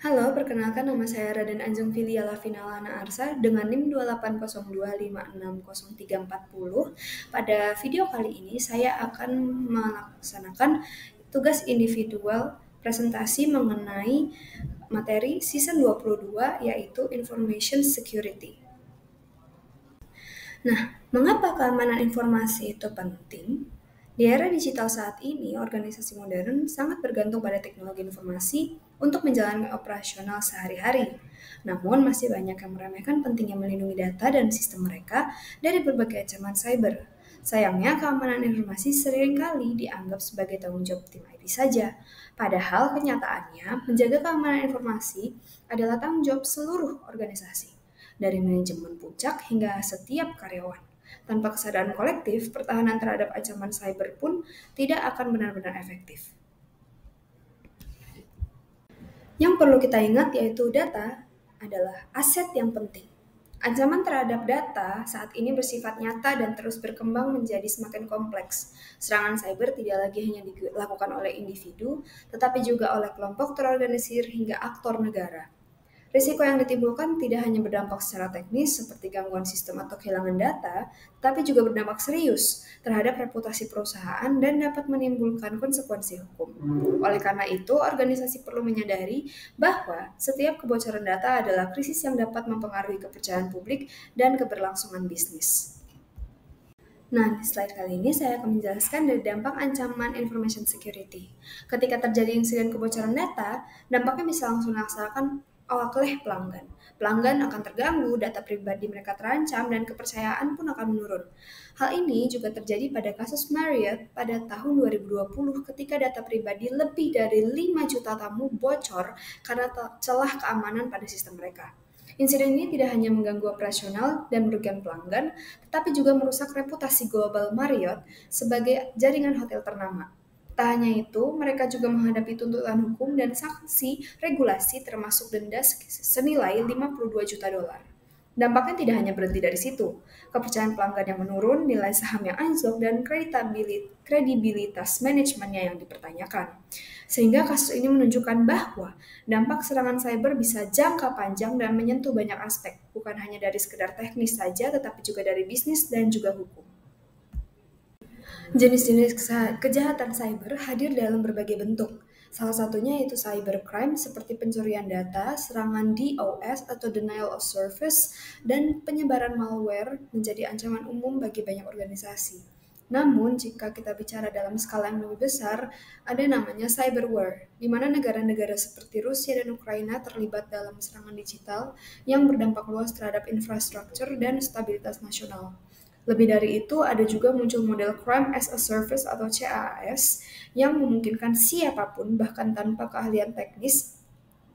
Halo, perkenalkan nama saya Raden Anjung Filia Lavinalana Arsa dengan NIM 2802560340. Pada video kali ini saya akan melaksanakan tugas individual presentasi mengenai materi season 22 yaitu Information Security. Nah, mengapa keamanan informasi itu penting? Di era digital saat ini, organisasi modern sangat bergantung pada teknologi informasi untuk menjalankan operasional sehari-hari. Namun, masih banyak yang meremehkan pentingnya melindungi data dan sistem mereka dari berbagai ancaman cyber. Sayangnya, keamanan informasi seringkali dianggap sebagai tanggung jawab tim IT saja. Padahal kenyataannya, menjaga keamanan informasi adalah tanggung jawab seluruh organisasi dari manajemen puncak hingga setiap karyawan. Tanpa kesadaran kolektif, pertahanan terhadap ancaman cyber pun tidak akan benar-benar efektif. Yang perlu kita ingat yaitu data adalah aset yang penting. Ancaman terhadap data saat ini bersifat nyata dan terus berkembang menjadi semakin kompleks. Serangan cyber tidak lagi hanya dilakukan oleh individu, tetapi juga oleh kelompok terorganisir hingga aktor negara. Risiko yang ditimbulkan tidak hanya berdampak secara teknis seperti gangguan sistem atau kehilangan data, tapi juga berdampak serius terhadap reputasi perusahaan dan dapat menimbulkan konsekuensi hukum. Oleh karena itu, organisasi perlu menyadari bahwa setiap kebocoran data adalah krisis yang dapat mempengaruhi kepercayaan publik dan keberlangsungan bisnis. Nah, di slide kali ini saya akan menjelaskan dari dampak ancaman information security. Ketika terjadi insiden kebocoran data, dampaknya bisa langsung dirasakan oleh pelanggan. Pelanggan akan terganggu, data pribadi mereka terancam, dan kepercayaan pun akan menurun. Hal ini juga terjadi pada kasus Marriott pada tahun 2020 ketika data pribadi lebih dari 5 juta tamu bocor karena celah keamanan pada sistem mereka. Insiden ini tidak hanya mengganggu operasional dan merugikan pelanggan, tetapi juga merusak reputasi global Marriott sebagai jaringan hotel ternama. Tak hanya itu, mereka juga menghadapi tuntutan hukum dan sanksi regulasi termasuk denda senilai 52 juta dolar. Dampaknya tidak hanya berhenti dari situ. Kepercayaan pelanggan yang menurun, nilai saham yang anjlok, dan kredibilitas manajemennya yang dipertanyakan. Sehingga kasus ini menunjukkan bahwa dampak serangan cyber bisa jangka panjang dan menyentuh banyak aspek, bukan hanya dari sekedar teknis saja, tetapi juga dari bisnis dan juga hukum. Jenis-jenis kejahatan cyber hadir dalam berbagai bentuk. Salah satunya yaitu cybercrime seperti pencurian data, serangan DOS atau denial of service, dan penyebaran malware menjadi ancaman umum bagi banyak organisasi. Namun, jika kita bicara dalam skala yang lebih besar, ada namanya cyberwar, di mana negara-negara seperti Rusia dan Ukraina terlibat dalam serangan digital yang berdampak luas terhadap infrastruktur dan stabilitas nasional. Lebih dari itu, ada juga muncul model Crime as a Service atau CAS yang memungkinkan siapapun, bahkan tanpa keahlian teknis,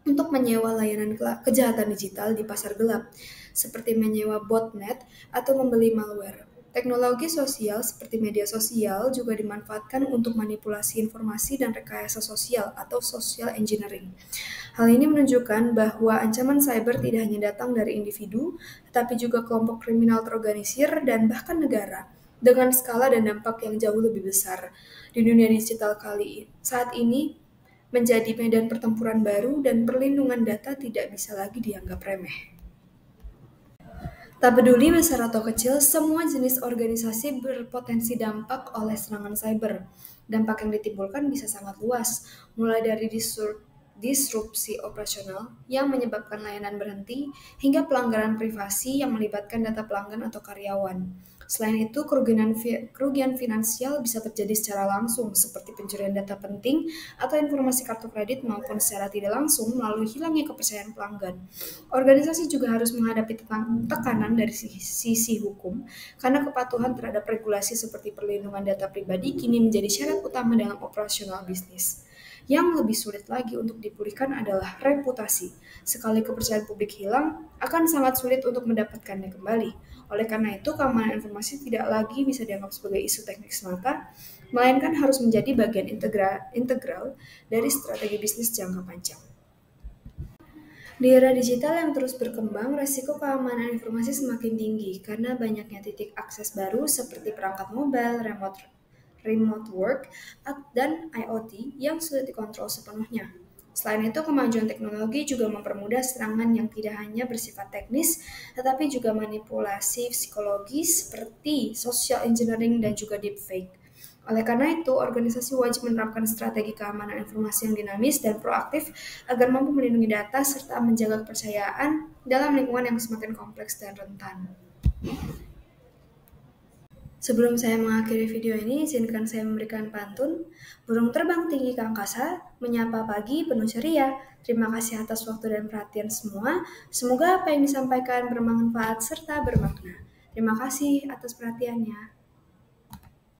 untuk menyewa layanan kejahatan digital di pasar gelap, seperti menyewa botnet atau membeli malware. Teknologi sosial seperti media sosial juga dimanfaatkan untuk manipulasi informasi dan rekayasa sosial atau social engineering. Hal ini menunjukkan bahwa ancaman cyber tidak hanya datang dari individu, tetapi juga kelompok kriminal terorganisir dan bahkan negara, dengan skala dan dampak yang jauh lebih besar. Di dunia digital saat ini menjadi medan pertempuran baru dan perlindungan data tidak bisa lagi dianggap remeh. Tak peduli besar atau kecil, semua jenis organisasi berpotensi dampak oleh serangan cyber. Dampak yang ditimbulkan bisa sangat luas, mulai dari disrupsi operasional yang menyebabkan layanan berhenti, hingga pelanggaran privasi yang melibatkan data pelanggan atau karyawan. Selain itu, kerugian finansial bisa terjadi secara langsung, seperti pencurian data penting atau informasi kartu kredit maupun secara tidak langsung melalui hilangnya kepercayaan pelanggan. Organisasi juga harus menghadapi tekanan dari sisi hukum, karena kepatuhan terhadap regulasi seperti perlindungan data pribadi kini menjadi syarat utama dalam operasional bisnis. Yang lebih sulit lagi untuk dipulihkan adalah reputasi. Sekali kepercayaan publik hilang, akan sangat sulit untuk mendapatkannya kembali. Oleh karena itu, keamanan informasi tidak lagi bisa dianggap sebagai isu teknik semata, melainkan harus menjadi bagian integral dari strategi bisnis jangka panjang. Di era digital yang terus berkembang, resiko keamanan informasi semakin tinggi karena banyaknya titik akses baru seperti perangkat mobile, remote work, dan IoT yang sulit dikontrol sepenuhnya. Selain itu, kemajuan teknologi juga mempermudah serangan yang tidak hanya bersifat teknis, tetapi juga manipulasi psikologis seperti social engineering dan juga deepfake. Oleh karena itu, organisasi wajib menerapkan strategi keamanan informasi yang dinamis dan proaktif agar mampu melindungi data serta menjaga kepercayaan dalam lingkungan yang semakin kompleks dan rentan. Sebelum saya mengakhiri video ini, izinkan saya memberikan pantun. Burung terbang tinggi ke angkasa, menyapa pagi penuh ceria. Terima kasih atas waktu dan perhatian semua. Semoga apa yang disampaikan bermanfaat serta bermakna. Terima kasih atas perhatiannya.